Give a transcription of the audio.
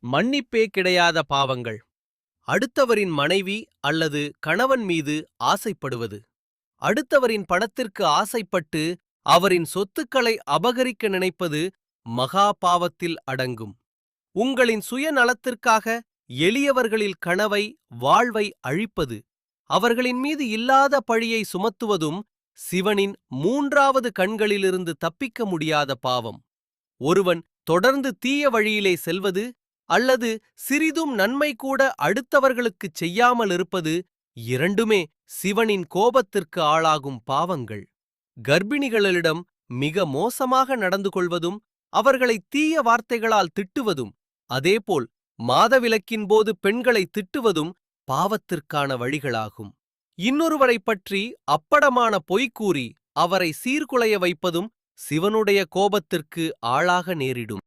மன்னிப்பே கிடையாத பாவங்கள். அடுத்தவரின் மனைவி அல்லது கணவன் மீது ஆசைப்படுவது. அடுத்தவரின் பணத்திற்கு ஆசைப்பட்டு அவரின் சொத்துக்களை அபகரிக்க நினைப்பது மகா பாவத்தில் அடங்கும். உங்களின் சுயநலத்திற்காக எளியவர்களில் கனவை, வாழ்வை அழிப்பது, அவர்களின் மீது இல்லாத பழியை சுமத்துவதும் சிவனின் மூன்றாவது கண்களிலிருந்து தப்பிக்க முடியாத பாவம். ஒருவன் தொடர்ந்து தீய வழியிலே செல்வது அல்லது சிறிதும் நன்மை கூட அடுத்தவர்களுக்குச் செய்யாமல் இருப்பது இரண்டுமே சிவனின் கோபத்திற்கு ஆளாகும் பாவங்கள். கர்ப்பிணிகளிடம் மிக மோசமாக நடந்து கொள்வதும் அவர்களை தீய வார்த்தைகளால் திட்டுவதும், அதேபோல் மாதவிலக்கின் போது பெண்களை திட்டுவதும் பாவத்திற்கான வழிகளாகும். இன்னொருவரைப் பற்றி அப்படமான பொய் கூறி அவரை சீர்குலைய வைப்பதும் சிவனுடைய கோபத்திற்கு ஆளாக நேரிடும்.